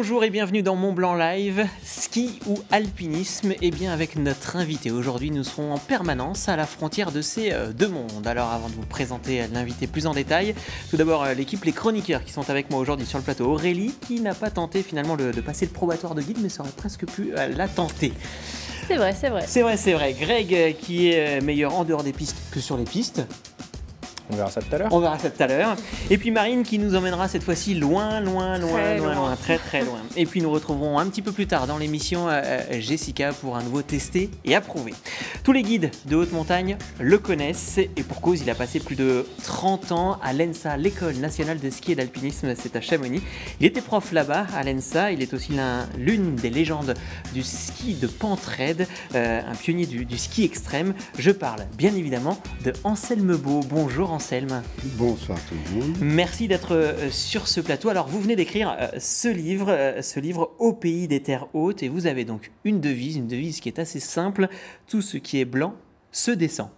Bonjour et bienvenue dans Mont Blanc Live, ski ou alpinisme. Et bien avec notre invité aujourd'hui, nous serons en permanence à la frontière de ces deux mondes. Alors avant de vous présenter l'invité plus en détail, tout d'abord l'équipe, les chroniqueurs qui sont avec moi aujourd'hui sur le plateau. Aurélie qui n'a pas tenté finalement de passer le probatoire de guide, mais ça aurait presque pu la tenter. C'est vrai, c'est vrai. C'est vrai. Greg qui est meilleur en dehors des pistes que sur les pistes. On verra ça tout à l'heure. Et puis Marine qui nous emmènera cette fois-ci loin, très loin. Et puis nous retrouverons un petit peu plus tard dans l'émission Jessica pour un nouveau testé et approuvé. Tous les guides de haute montagne le connaissent et pour cause, il a passé plus de 30 ans à l'ENSA, l'école nationale de ski et d'alpinisme, c'est à Chamonix. Il était prof là-bas à l'ENSA, il est aussi l'une des légendes du ski de pente raide, un pionnier du ski extrême. Je parle bien évidemment de Anselme Beau. Bonjour Anselme. Bonsoir tout le monde. Merci d'être sur ce plateau. Alors vous venez d'écrire ce livre Au pays des terres hautes et vous avez donc une devise qui est assez simple. Tout ce qui est blanc se descend.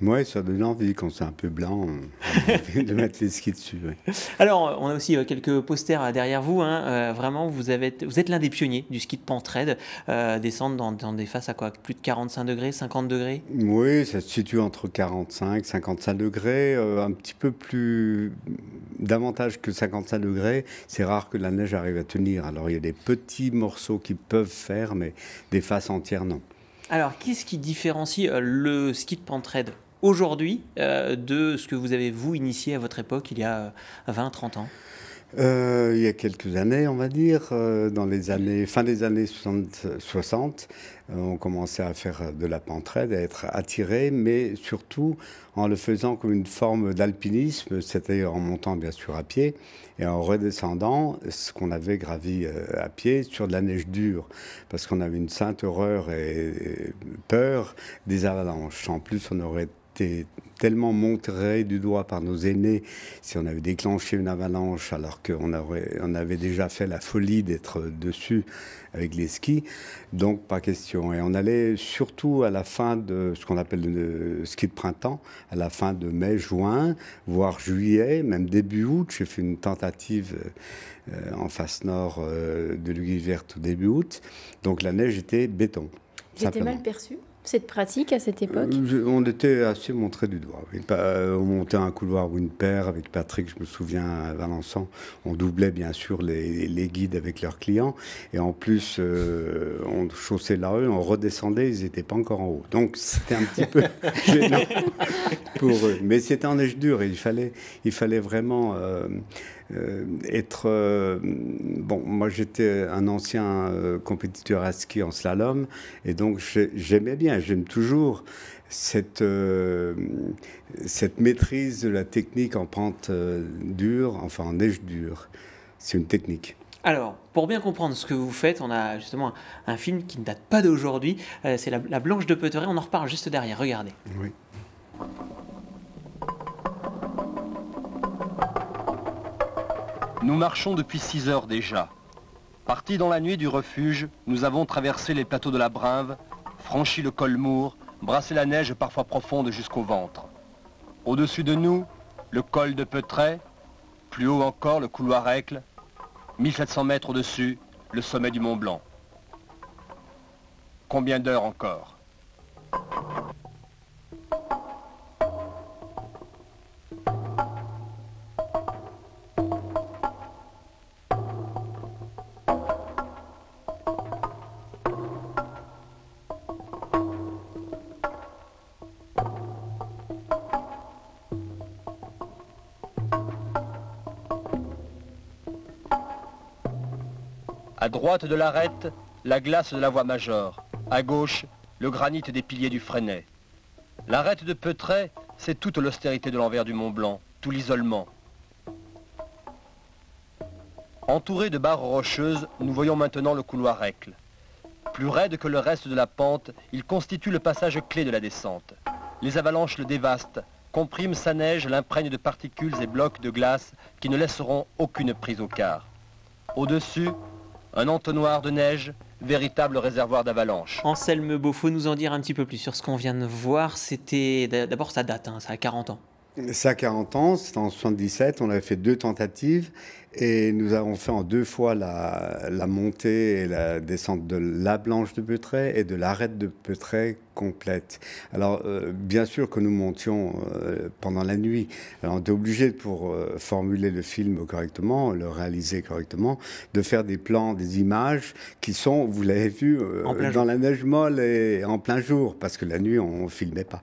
Oui, ça donne envie quand c'est un peu blanc de mettre les skis dessus. Oui. Alors, on a aussi quelques posters derrière vous. Vraiment, vous êtes l'un des pionniers du ski de pente raide. Descendre dans des faces à quoi? Plus de 45 degrés, 50 degrés? Oui, ça se situe entre 45 et 55 degrés. Un petit peu plus davantage que 55 degrés. C'est rare que la neige arrive à tenir. Alors, il y a des petits morceaux qui peuvent faire, mais des faces entières, non. Alors, qu'est-ce qui différencie le ski de pente raide aujourd'hui de ce que vous avez, vous, initié à votre époque, il y a 20-30 ans? Il y a quelques années, on va dire, fin des années 60, on commençait à faire de la pente raide, à être attiré, mais surtout en le faisant comme une forme d'alpinisme, c'est-à-dire en montant bien sûr à pied et en redescendant ce qu'on avait gravi à pied sur de la neige dure, parce qu'on avait une sainte horreur et peur des avalanches. En plus, on aurait tellement montré du doigt par nos aînés si on avait déclenché une avalanche alors qu'on avait déjà fait la folie d'être dessus avec les skis, donc pas question. Et on allait surtout à la fin de ce qu'on appelle le ski de printemps, à la fin de mai, juin, voire juillet, même début août. J'ai fait une tentative en face nord de l'Uguivert au début août, donc la neige était béton. J'étais mal perçue cette pratique à cette époque? On était assez montré du doigt. Oui. On montait un couloir ou une paire avec Patrick, je me souviens, à Valençon. On doublait bien sûr les guides avec leurs clients. Et en plus, on chaussait la rue, on redescendait, ils n'étaient pas encore en haut. Donc c'était un petit peu gênant pour eux. Mais c'était en neige dure et il fallait vraiment... bon, moi j'étais un ancien compétiteur à ski en slalom et donc j'aimais bien, j'aime toujours cette maîtrise de la technique en pente dure, enfin en neige dure. C'est une technique. Alors, pour bien comprendre ce que vous faites, on a justement un film qui ne date pas d'aujourd'hui, c'est la Blanche de Peuteret, on en reparle juste derrière, regardez. Oui. Nous marchons depuis 6 heures déjà. Partis dans la nuit du refuge, nous avons traversé les plateaux de la Brinve, franchi le col Mour, brassé la neige parfois profonde jusqu'au ventre. Au-dessus de nous, le col de Peuteret, plus haut encore le couloir Aicle, 1700 mètres au-dessus, le sommet du Mont Blanc. Combien d'heures encore ? À droite de l'arête, la glace de la voie Major. À gauche, le granit des piliers du Fresnay. L'arête de Peuteret, c'est toute l'austérité de l'envers du Mont Blanc, tout l'isolement. Entouré de barres rocheuses, nous voyons maintenant le couloir Aicle. Plus raide que le reste de la pente, il constitue le passage clé de la descente. Les avalanches le dévastent, compriment sa neige, l'imprègne de particules et blocs de glace qui ne laisseront aucune prise au quart. Au-dessus, un entonnoir de neige, véritable réservoir d'avalanche. Anselme Beau, faut nous en dire un petit peu plus sur ce qu'on vient de voir. D'abord, ça date, ça a 40 ans. Ça a 40 ans, c'était en 77, on avait fait 2 tentatives et nous avons fait en 2 fois la montée et la descente de la Blanche de Peutray et de l'arête de Peutray complète. Alors bien sûr que nous montions pendant la nuit, alors on était obligé pour formuler le film correctement, le réaliser correctement, de faire des plans, des images qui sont, vous l'avez vu, dans la neige molle et en plein jour, parce que la nuit on ne filmait pas.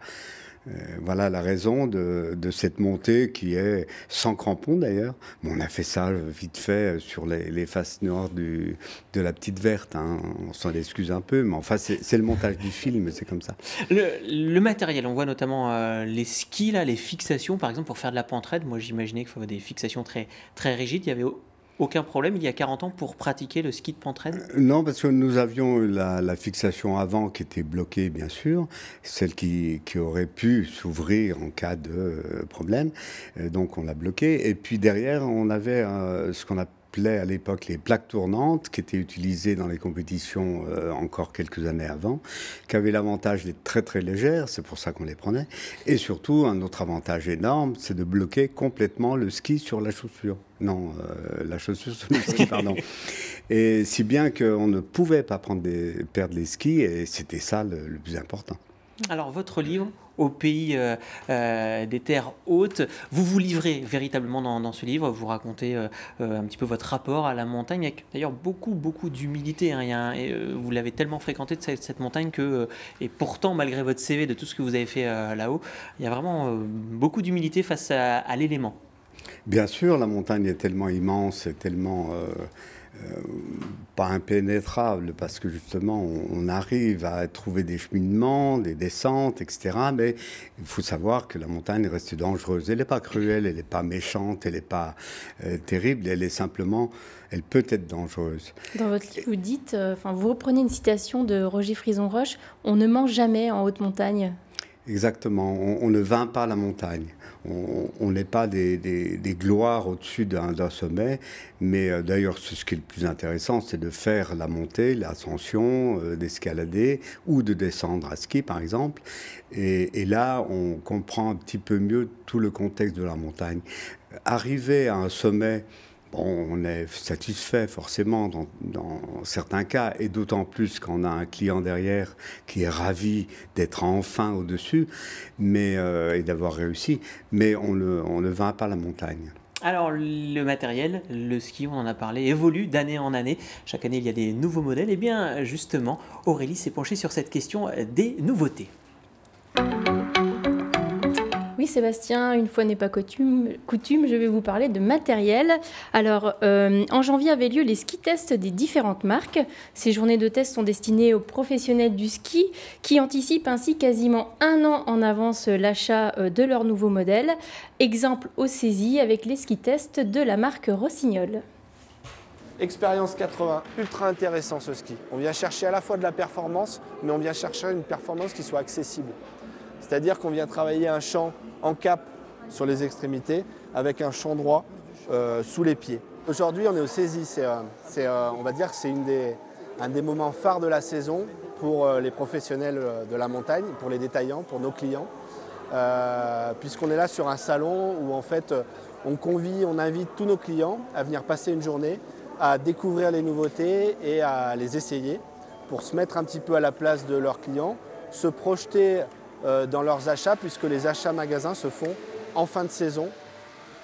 Voilà la raison de cette montée qui est sans crampons d'ailleurs. Bon, on a fait ça vite fait sur les faces nord de la Petite Verte. Hein. On s'en excuse un peu, mais enfin c'est le montage du film, c'est comme ça. Le matériel, on voit notamment les skis, là, les fixations par exemple pour faire de la pente raide. Moi j'imaginais qu'il faut des fixations très, très rigides. Il y avait aucun problème il y a 40 ans pour pratiquer le ski de pente raide? Non, parce que nous avions la fixation avant qui était bloquée, bien sûr, celle qui aurait pu s'ouvrir en cas de problème. Donc on l'a bloquée. Et puis derrière, on avait ce qu'on appelait à l'époque les plaques tournantes, qui étaient utilisées dans les compétitions encore quelques années avant, qui avaient l'avantage d'être très très légères, c'est pour ça qu'on les prenait. Et surtout, un autre avantage énorme, c'est de bloquer complètement le ski sur la chaussure. Non, la chaussure sur le ski, pardon. Et si bien qu'on ne pouvait pas perdre les skis, et c'était ça le plus important. Alors, votre livre, Au pays des terres hautes, vous vous livrez véritablement dans ce livre, vous racontez un petit peu votre rapport à la montagne, avec d'ailleurs beaucoup d'humilité. Hein. Vous l'avez tellement fréquenté de cette montagne que, et pourtant, malgré votre CV, de tout ce que vous avez fait là-haut, il y a vraiment beaucoup d'humilité face à l'élément. Bien sûr, la montagne est tellement immense et tellement pas impénétrable, parce que justement, on arrive à trouver des cheminements, des descentes, etc. Mais il faut savoir que la montagne reste dangereuse. Elle n'est pas cruelle, elle n'est pas méchante, elle n'est pas terrible, elle est simplement, elle peut être dangereuse. Dans votre livre, vous dites, vous reprenez une citation de Roger Frison-Roche, « On ne mange jamais en haute montagne ». Exactement, on ne vainc pas la montagne. On n'est pas des gloires au-dessus d'un sommet, mais d'ailleurs, ce qui est le plus intéressant, c'est de faire la montée, l'ascension, d'escalader ou de descendre à ski, par exemple. Et là, on comprend un petit peu mieux tout le contexte de la montagne. Arriver à un sommet, on est satisfait forcément dans certains cas, et d'autant plus quand on a un client derrière qui est ravi d'être enfin au-dessus et d'avoir réussi, mais on ne vainc pas la montagne. Alors, le matériel, le ski, on en a parlé, évolue d'année en année. Chaque année, il y a des nouveaux modèles. Et bien, justement, Aurélie s'est penchée sur cette question des nouveautés. Oui, Sébastien, une fois n'est pas coutume, je vais vous parler de matériel. Alors, en janvier avaient lieu les ski tests des différentes marques. Ces journées de tests sont destinées aux professionnels du ski qui anticipent ainsi quasiment 1 an en avance l'achat de leur nouveau modèle. Exemple au saisie avec les ski tests de la marque Rossignol. Expérience 80, ultra intéressant ce ski. On vient chercher à la fois de la performance, mais on vient chercher une performance qui soit accessible. C'est-à-dire qu'on vient travailler un champ en cap sur les extrémités avec un champ droit sous les pieds. Aujourd'hui, on est au saisie. On va dire que c'est un des moments phares de la saison pour les professionnels de la montagne, pour les détaillants, pour nos clients. Puisqu'on est là sur un salon où en fait on invite tous nos clients à venir passer une journée à découvrir les nouveautés et à les essayer pour se mettre un petit peu à la place de leurs clients, se projeter dans leurs achats, puisque les achats magasins se font en fin de saison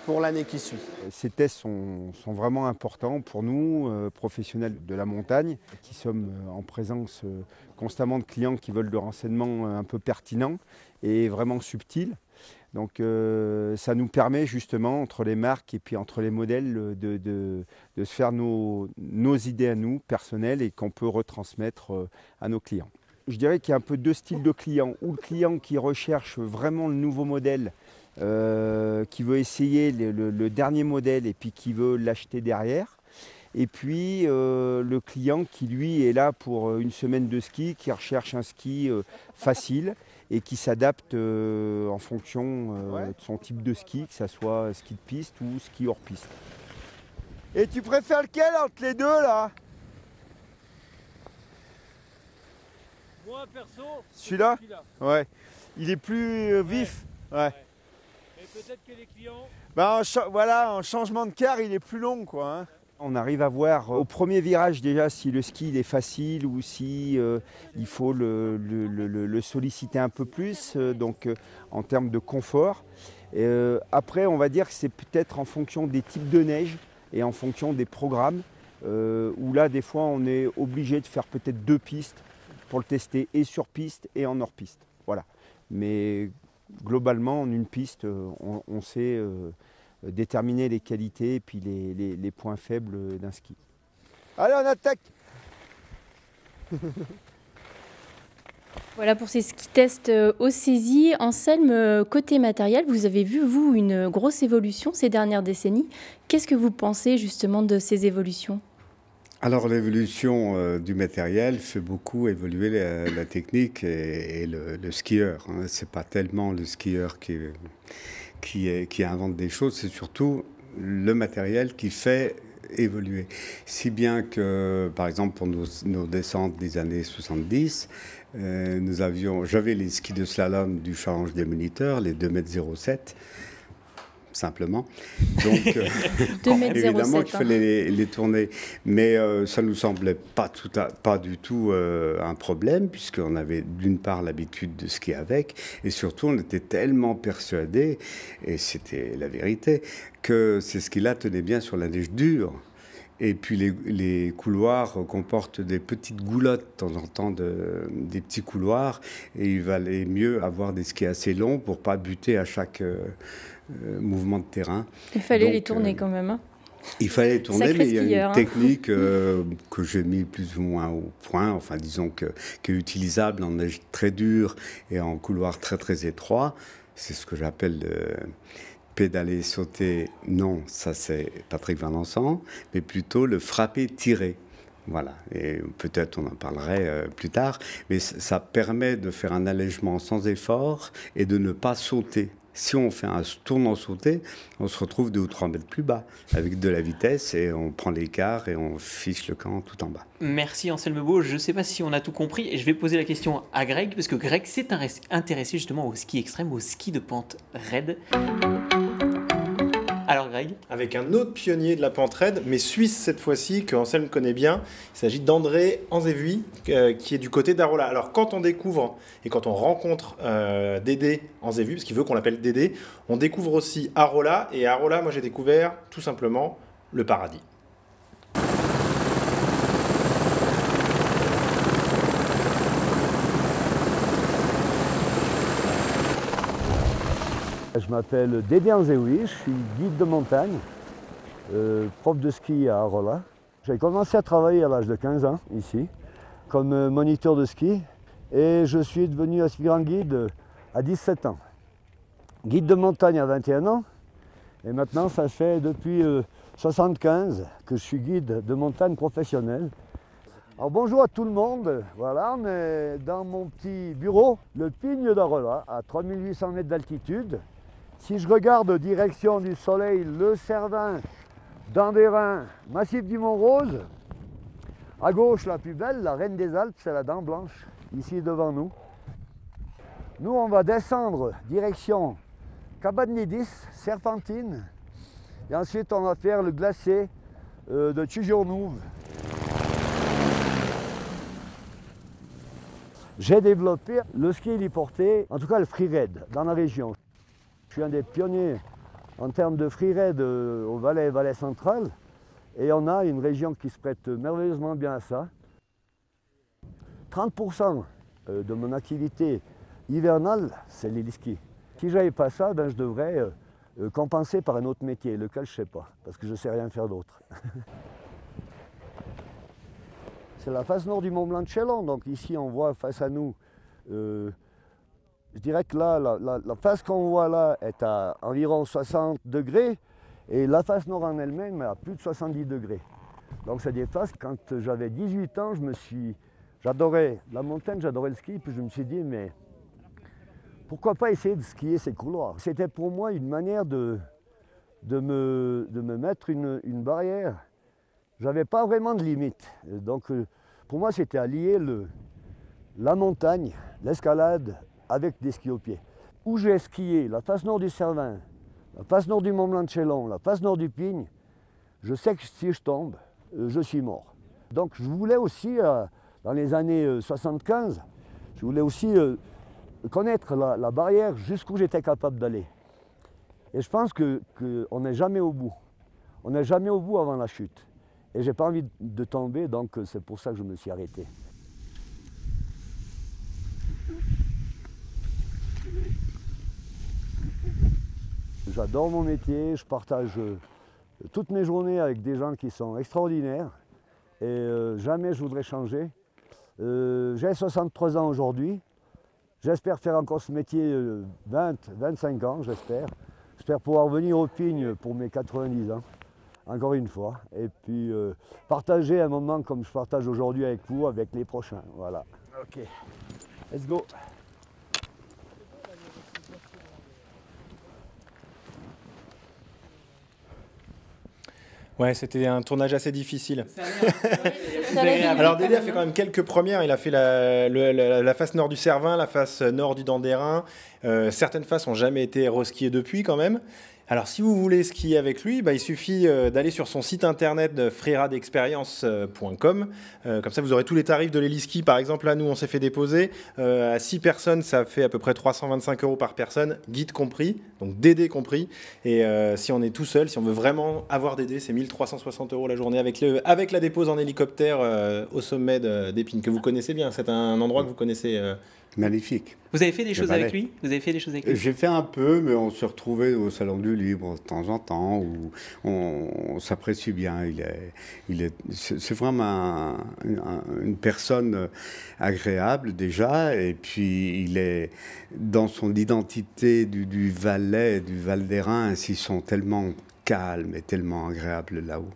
pour l'année qui suit. Ces tests sont vraiment importants pour nous, professionnels de la montagne, qui sommes en présence constamment de clients qui veulent de renseignements un peu pertinents et vraiment subtils. Donc ça nous permet justement, entre les marques et puis entre les modèles, de se faire nos idées à nous, personnelles, et qu'on peut retransmettre à nos clients. Je dirais qu'il y a un peu 2 styles de clients, ou le client qui recherche vraiment le nouveau modèle, qui veut essayer le dernier modèle et puis qui veut l'acheter derrière. Et puis le client qui lui est là pour une semaine de ski, qui recherche un ski facile et qui s'adapte en fonction de son type de ski, que ce soit ski de piste ou ski hors piste. Et tu préfères lequel entre les deux là ? Moi perso, celui-là ? Celui-là. Ouais. Il est plus vif ? Ouais. Mais peut-être que les clients... Voilà, en changement de quart, il est plus long, quoi. Hein. On arrive à voir au premier virage déjà si le ski il est facile ou si il faut le solliciter un peu plus, en termes de confort. Après, on va dire que c'est peut-être en fonction des types de neige et en fonction des programmes, où là, des fois, on est obligé de faire peut-être 2 pistes pour le tester, et sur piste et en hors piste. Voilà. Mais globalement, en une piste, on sait déterminer les qualités et puis les points faibles d'un ski. Allez, on attaque! Voilà pour ces ski tests au saisie. Anselme, côté matériel, vous avez vu, vous, une grosse évolution ces dernières décennies. Qu'est-ce que vous pensez justement de ces évolutions ? Alors l'évolution du matériel fait beaucoup évoluer la technique et le skieur. Hein. C'est pas tellement le skieur qui invente des choses, c'est surtout le matériel qui fait évoluer. Si bien que, par exemple, pour nos descentes des années 70, j'avais les skis de slalom du Challenge des moniteurs, les 2,07 m, simplement. Donc, 2,07 m, évidemment qu'il fallait les tourner. Mais ça ne nous semblait pas du tout un problème, puisqu'on avait d'une part l'habitude de skier avec, et surtout on était tellement persuadés, et c'était la vérité, que ces skis-là tenaient bien sur la neige dure. Et puis les couloirs comportent des petites goulottes de temps en temps, des petits couloirs. Et il valait mieux avoir des skis assez longs pour ne pas buter à chaque mouvement de terrain. Il fallait les tourner quand même. Hein. Il fallait les tourner, mais il y a une technique hein. que j'ai mis plus ou moins au point, enfin disons qui est utilisable en neige très dure et en couloir très très étroit. C'est ce que j'appelle... pédaler, sauter, non, ça c'est Patrick Valençant, mais plutôt le frapper-tirer. Voilà, et peut-être on en parlerait plus tard, mais ça permet de faire un allègement sans effort et de ne pas sauter. Si on fait un tournant sauté, on se retrouve 2 ou 3 mètres plus bas, avec de la vitesse, et on prend l'écart et on fiche le camp tout en bas. Merci Anselme Beau, je ne sais pas si on a tout compris, et je vais poser la question à Greg, parce que Greg s'est intéressé justement au ski extrême, au ski de pente raide. Alors Greg ? Avec un autre pionnier de la pente raide, mais suisse cette fois-ci, que Anselme connaît bien. Il s'agit d'André Anzévui, qui est du côté d'Arola. Alors quand on découvre et quand on rencontre Dédé Anzévui, parce qu'il veut qu'on l'appelle Dédé, on découvre aussi Arola. Et à Arola, moi j'ai découvert tout simplement le paradis. Je m'appelle Dédé Anzévui, je suis guide de montagne, prof de ski à Arola. J'ai commencé à travailler à l'âge de 15 ans ici, comme moniteur de ski, et je suis devenu aspirant guide à 17 ans. Guide de montagne à 21 ans, et maintenant ça fait depuis 1975 que je suis guide de montagne professionnel. Alors bonjour à tout le monde, voilà, on est dans mon petit bureau, le Pigne d'Arola, à 3800 mètres d'altitude. Si je regarde direction du soleil, le Cervin, Dandérin, massif du Mont-Rose, à gauche la plus belle, la Reine des Alpes, c'est la Dent Blanche, ici devant nous. Nous on va descendre direction Cabanidis, Serpentine, et ensuite on va faire le glacier de Tujurnouve. J'ai développé le ski héliporté, en tout cas le freeride, dans la région. Je suis un des pionniers en termes de freeride au Valais central, et on a une région qui se prête merveilleusement bien à ça. 30% de mon activité hivernale, c'est l'héliski. Si je n'avais pas ça, je devrais compenser par un autre métier, lequel je ne sais pas, parce que je ne sais rien faire d'autre. C'est la face nord du Mont Blanc de Chellon, donc ici on voit face à nous, je dirais que là, la face qu'on voit là est à environ 60 degrés, et la face nord en elle-même est à plus de 70 degrés. Donc c'est des faces, quand j'avais 18 ans, j'adorais la montagne, j'adorais le ski, puis je me suis dit, mais pourquoi pas essayer de skier ces couloirs? C'était pour moi une manière de me mettre une barrière. J'avais pas vraiment de limite. Donc pour moi, c'était allier la montagne, l'escalade avec des skis au pied. Où j'ai skié, la face nord du Cervin, la face nord du Mont Blanc de Chelon, la face nord du Pigne, je sais que si je tombe, je suis mort. Donc je voulais aussi, dans les années 75, je voulais aussi connaître la barrière jusqu'où j'étais capable d'aller. Et je pense qu'on n'est jamais au bout. On n'est jamais au bout avant la chute. Et j'ai pas envie de tomber, donc c'est pour ça que je me suis arrêté. J'adore mon métier, je partage toutes mes journées avec des gens qui sont extraordinaires et jamais je voudrais changer. J'ai 63 ans aujourd'hui, j'espère faire encore ce métier 25 ans, j'espère. J'espère pouvoir venir au Pigne pour mes 90 ans, encore une fois, et puis partager un moment comme je partage aujourd'hui avec vous, avec les prochains, voilà. Ok, let's go. Ouais, c'était un tournage assez difficile. Alors Dédé a fait quand même quelques premières. Il a fait la face nord du Cervin, la face nord du Dandérin. Certaines faces n'ont jamais été reskiées depuis quand même. Alors si vous voulez skier avec lui, il suffit d'aller sur son site internet freeradexperience.com. Comme ça vous aurez tous les tarifs de l'héliski. Par exemple là nous on s'est fait déposer. À 6 personnes ça fait à peu près 325 € par personne, guide compris, donc Dédé compris. Et si on est tout seul, si on veut vraiment avoir Dédé, c'est 1360 € la journée avec la dépose en hélicoptère au sommet d'Épines, que vous connaissez bien. C'est un endroit que vous connaissez. Magnifique. Vous avez fait des choses avec lui? J'ai fait un peu, mais on se retrouvait au Salon du Livre de temps en temps, où on s'apprécie bien. C'est vraiment une personne agréable déjà, et puis il est dans son identité du Valais, du Val d'Airain, ils sont tellement calmes et tellement agréables là-haut.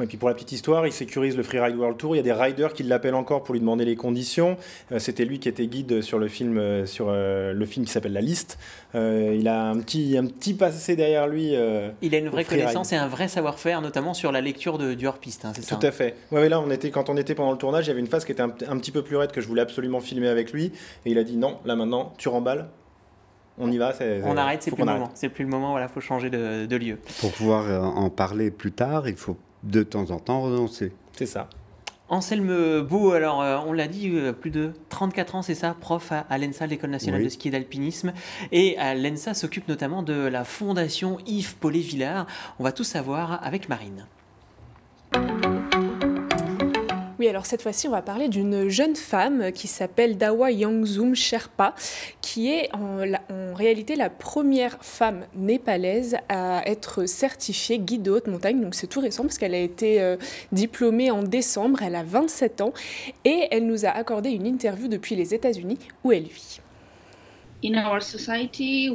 Et puis pour la petite histoire, il sécurise le Freeride World Tour. Il y a des riders qui l'appellent encore pour lui demander les conditions. C'était lui qui était guide sur le film qui s'appelle La Liste. Il a un petit passé derrière lui. Il a une vraie connaissance et un vrai savoir-faire, notamment sur la lecture du hors-piste, c'est ça? Tout à fait. Ouais, là, quand on était pendant le tournage, il y avait une phase qui était un petit peu plus raide que je voulais absolument filmer avec lui. Et il a dit non, là maintenant, tu remballes. On y va. On arrête, c'est plus le moment. C'est plus le moment, voilà, faut changer de lieu. Pour pouvoir en parler plus tard, il faut de temps en temps renoncer. C'est ça. Anselme Beau, alors on l'a dit, plus de 34 ans, c'est ça, prof à l'ENSA, l'École nationale de ski et d'alpinisme. Et l'ENSA s'occupe notamment de la fondation Yves Paulet-Villard. On va tout savoir avec Marine. Oui, alors cette fois-ci, on va parler d'une jeune femme qui s'appelle Dawa Yangzoom Sherpa, qui est en réalité la première femme népalaise à être certifiée guide de haute montagne. Donc c'est tout récent parce qu'elle a été diplômée en décembre, elle a 27 ans et elle nous a accordé une interview depuis les États-Unis où elle vit. In our society,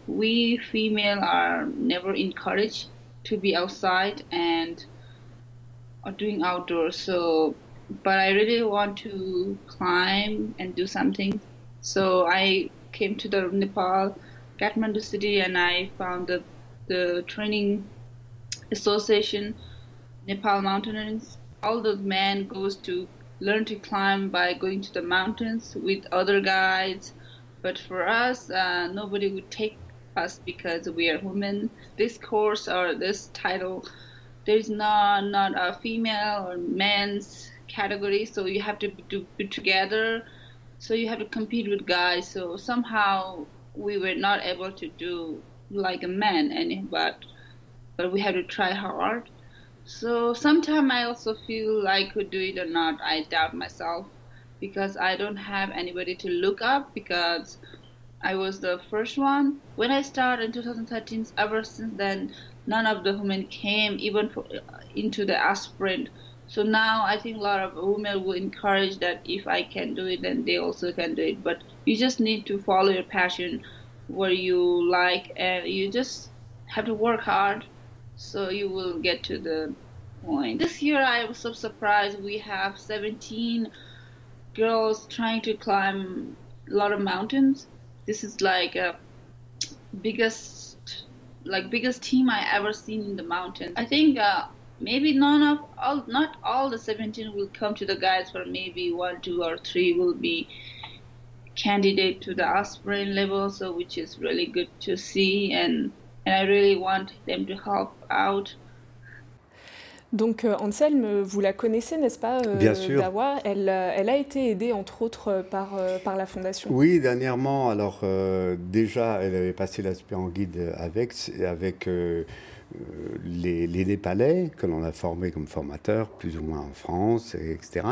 we female are never encouraged to be outside and doing outdoors. But I really want to climb and do something. So I came to the Nepal, Kathmandu city, and I found the training association, Nepal Mountaineers. All the men goes to learn to climb by going to the mountains with other guides. But for us, nobody would take us because we are women. This course or this title, there's not a female or men's category, so you have to be together, so you have to compete with guys. So somehow we were not able to do like a man, but we had to try hard. So sometimes I also feel I could do it or not. I doubt myself because I don't have anybody to look up because I was the first one. When I started in 2013, ever since then, none of the women came even into the aspirant. So now I think a lot of women will encourage that if I can do it, then they also can do it. But you just need to follow your passion, what you like, and you just have to work hard so you will get to the point. This year I was so surprised. We have 17 girls trying to climb a lot of mountains. This is like a biggest team I ever seen in the mountains. I think maybe not all the 17 will come to the guides, but maybe 1, 2, or 3 will be candidate to the aspirant level, so which is really good to see. And and I really want them to help out. Donc Anselme, vous la connaissez, n'est-ce pas, Bien sûr. Dawa, elle a été aidée, entre autres, par la Fondation. Oui, dernièrement, alors déjà, elle avait passé l'aspirant guide avec les Népalais, que l'on a formés comme formateurs, plus ou moins en France, etc.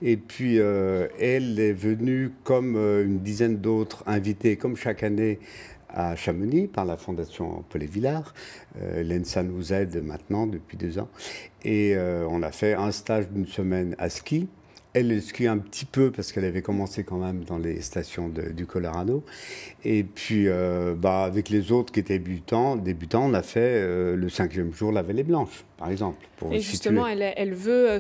Et puis, elle est venue, comme une dizaine d'autres, invitée, comme chaque année, à Chamonix par la Fondation Paul-et-Villard. L'ENSA nous aide maintenant depuis 2 ans. Et on a fait un stage d'1 semaine à ski. Elle skie un petit peu parce qu'elle avait commencé quand même dans les stations du Colorado. Et puis, avec les autres qui étaient débutants, on a fait le 5e jour la Vallée Blanche, par exemple. Pour et justement, elle veut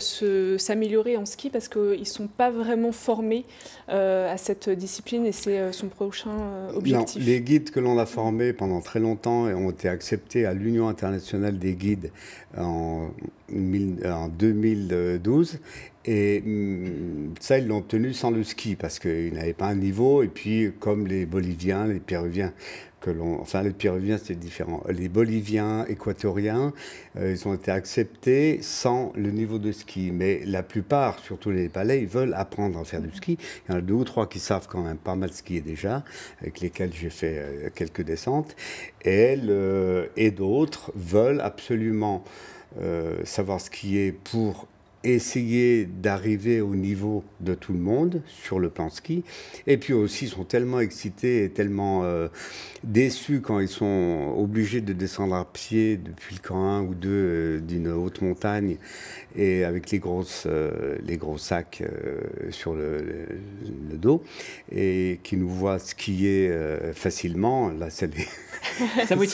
s'améliorer en ski parce qu'ils ne sont pas vraiment formés à cette discipline et c'est son prochain objectif. Non, les guides que l'on a formés pendant très longtemps ont été acceptés à l'Union internationale des guides en 2012. Et ça, ils l'ont tenu sans le ski parce qu'ils n'avaient pas un niveau. Et puis, comme les Boliviens, les Péruviens, les Péruviens, c'est différent. Les Boliviens, équatoriens, ils ont été acceptés sans le niveau de ski. Mais la plupart, surtout les Népalais, ils veulent apprendre à faire du ski. Il y en a 2 ou 3 qui savent quand même pas mal skier déjà, avec lesquels j'ai fait quelques descentes. Et d'autres veulent absolument savoir skier pour essayer d'arriver au niveau de tout le monde sur le plan ski. Et puis aussi, ils sont tellement excités et tellement déçus quand ils sont obligés de descendre à pied depuis le camp 1 ou 2 d'une haute montagne et avec les gros sacs sur le dos et qui nous voient skier facilement. Là, ça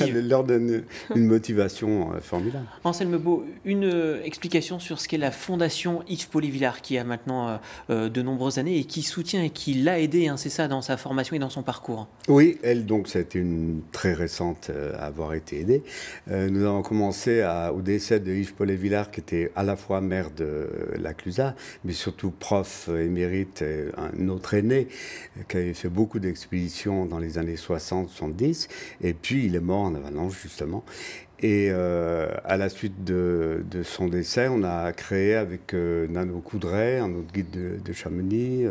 leur donne une motivation formidable. Anselme Beau, une explication sur ce qu'est la Fondation Yves Paul-et-Villard qui a maintenant de nombreuses années et qui soutient et qui l'a aidé, c'est ça, dans sa formation et dans son parcours. Oui, elle, donc, ça a été une très récente à avoir été aidée. Nous avons commencé au décès de Yves Paul-et-Villard, qui était à la fois maire de la Clusaz, mais surtout prof émérite, un autre aîné, qui avait fait beaucoup d'expéditions dans les années 60-70, et puis il est mort en avalanche, justement. Et à la suite de son décès, on a créé avec Nano Coudray, un autre guide de Chamonix,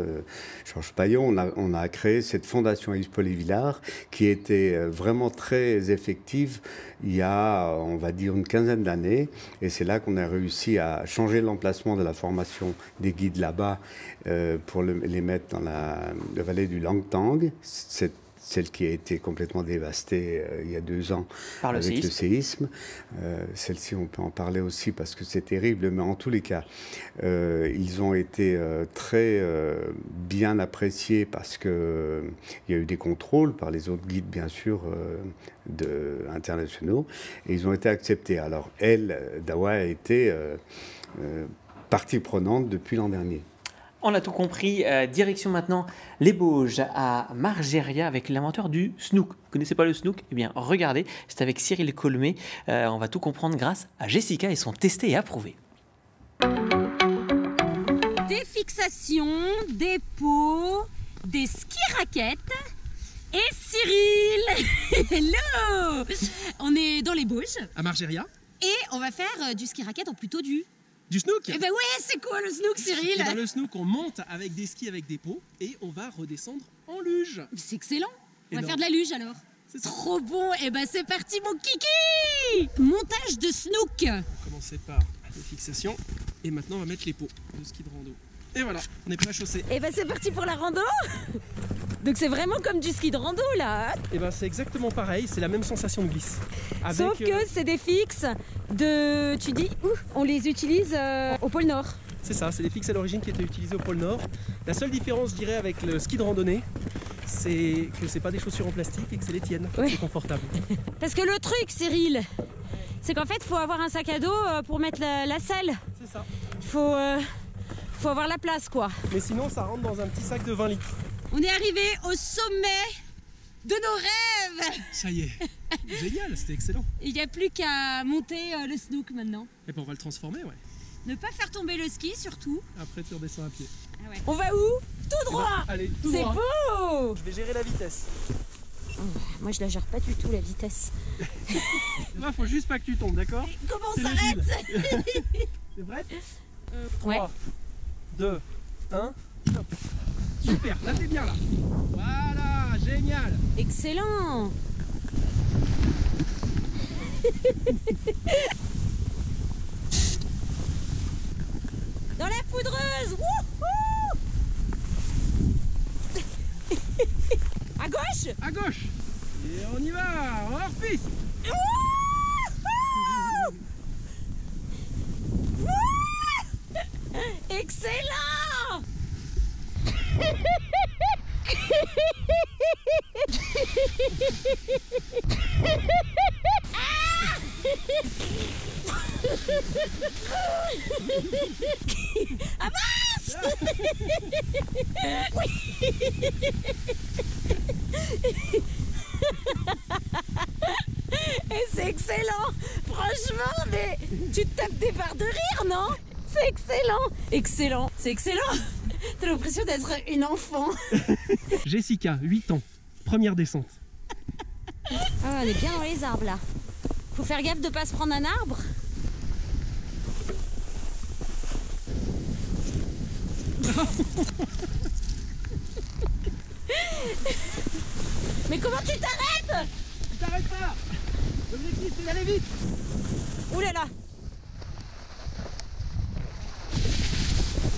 Georges Paillon, on a créé cette fondation Yves Paul-et-Villard qui était vraiment très effective il y a, on va dire, une quinzaine d'années. Et c'est là qu'on a réussi à changer l'emplacement de la formation des guides là-bas pour les mettre dans la vallée du Langtang. Celle qui a été complètement dévastée il y a 2 ans avec le séisme. Celle-ci, on peut en parler aussi parce que c'est terrible, mais en tous les cas, ils ont été très bien appréciés parce qu'il y a eu des contrôles par les autres guides, bien sûr, internationaux, et ils ont été acceptés. Alors, Dawa a été partie prenante depuis l'an dernier. On a tout compris. Direction maintenant les Bauges à Margeria avec l'inventeur du snook. Vous ne connaissez pas le snook? Eh bien, regardez, c'est avec Cyril Colmé. On va tout comprendre grâce à Jessica et son testé et approuvé. Des fixations, des pots, des ski-raquettes et Cyril. Hello. On est dans les Bauges. À Margeria. Et on va faire du ski-raquette ou plutôt du snook. Eh ben ouais, c'est quoi le snook, Cyril? Et ben le snook, on monte avec des skis avec des pots et on va redescendre en luge. C'est excellent. On va faire de la luge alors. Trop bon. Et ben c'est parti, mon kiki. Montage de snook. On va commencer par les fixations et maintenant on va mettre les pots de ski de rando. Et voilà, on est prêt à chausser. Et ben c'est parti pour la rando. Donc c'est vraiment comme du ski de rando là. Et ben c'est exactement pareil, c'est la même sensation de glisse. Sauf que c'est des fixes tu dis, on les utilise au pôle Nord. C'est ça, c'est des fixes à l'origine qui étaient utilisés au pôle Nord. La seule différence, je dirais, avec le ski de randonnée, c'est que c'est pas des chaussures en plastique et que c'est les tiennes. Ouais. C'est confortable. Parce que le truc, Cyril, c'est qu'en fait, il faut avoir un sac à dos pour mettre la selle. C'est ça. Il faut avoir la place, quoi. Mais sinon, ça rentre dans un petit sac de 20 litres. On est arrivé au sommet de nos rêves. Ça y est, génial, c'était excellent. Il n'y a plus qu'à monter le snook maintenant. Et ben on va le transformer, ouais. Ne pas faire tomber le ski, surtout. Après, tu redescends à pied. Ah ouais. On va où? Tout droit. Allez, tout droit. C'est beau. Je vais gérer la vitesse. Moi, je la gère pas du tout, la vitesse. Moi, faut juste pas que tu tombes, d'accord? Comment on s'arrête? C'est vrai? 3, 2, 1, stop. Super, là t'es bien là. Voilà, génial. Excellent. Dans la poudreuse. Wouhou. À gauche. À gauche. Et on y va, hors piste. Excellent. Avance. Et c'est excellent. Franchement, mais tu te tapes des barres de rire, non? C'est excellent. Excellent, c'est excellent. T'as l'impression d'être une enfant. Jessica, 8 ans, première descente. Ah, on est bien dans les arbres là. Faut faire gaffe de pas se prendre un arbre. Mais comment tu t'arrêtes? Tu t'arrêtes pas. L'objectif c'est d'aller vite. Ouh là là.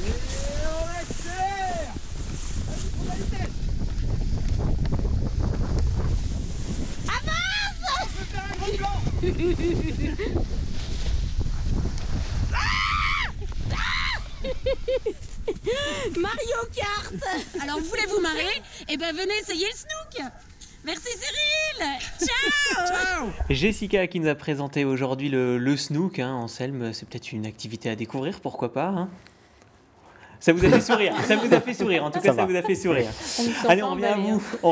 Et on accélère. Vas-y, prends la vitesse. Avance. On peut faire un grand blanc. Mario Kart. Alors voulez-vous marrer? Eh ben venez essayer le snook. Merci Cyril. Ciao. Ciao. Jessica qui nous a présenté aujourd'hui le snook, hein, Anselme, c'est peut-être une activité à découvrir, pourquoi pas, hein. Ça vous a fait sourire, ça vous a fait sourire, en tout cas ça vous a fait sourire. Allez, on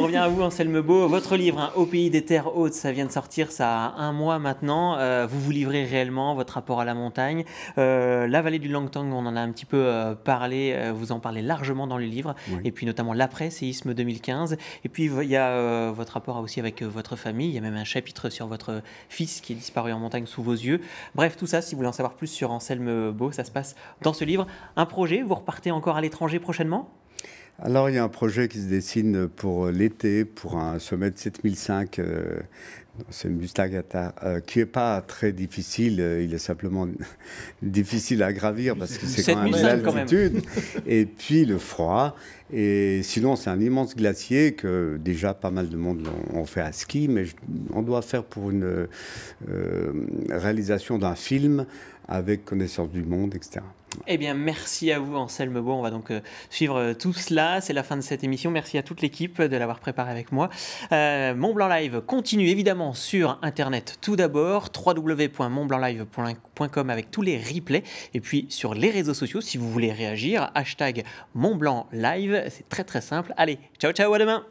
revient à vous Anselme Beau. Votre livre, hein, Au pays des terres hautes, ça vient de sortir, ça a 1 mois maintenant. Vous vous livrez réellement votre rapport à la montagne. La vallée du Langtang, on en a un petit peu parlé, vous en parlez largement dans le livre, oui. Et puis notamment l'après-séisme 2015. Et puis il y a votre rapport aussi avec votre famille, il y a même un chapitre sur votre fils qui est disparu en montagne sous vos yeux. Bref, tout ça, si vous voulez en savoir plus sur Anselme Beau, ça se passe dans ce livre. Un projet, vous repartez encore à l'étranger prochainement? Alors, il y a un projet qui se dessine pour l'été, pour un sommet de 7005, c'est Mustagata, qui n'est pas très difficile, il est simplement difficile à gravir parce que c'est quand même l'altitude, et puis le froid. Et sinon, c'est un immense glacier que déjà pas mal de monde ont fait à ski, mais on doit faire pour une réalisation d'un film avec connaissance du monde, etc. Eh bien, merci à vous, Anselme Beau. On va donc suivre tout cela. C'est la fin de cette émission. Merci à toute l'équipe de l'avoir préparée avec moi. Mont Blanc Live continue évidemment sur Internet tout d'abord, www.montblanclive.com avec tous les replays. Et puis sur les réseaux sociaux, si vous voulez réagir, #MontBlancLive. C'est très très simple. Allez, ciao ciao, à demain.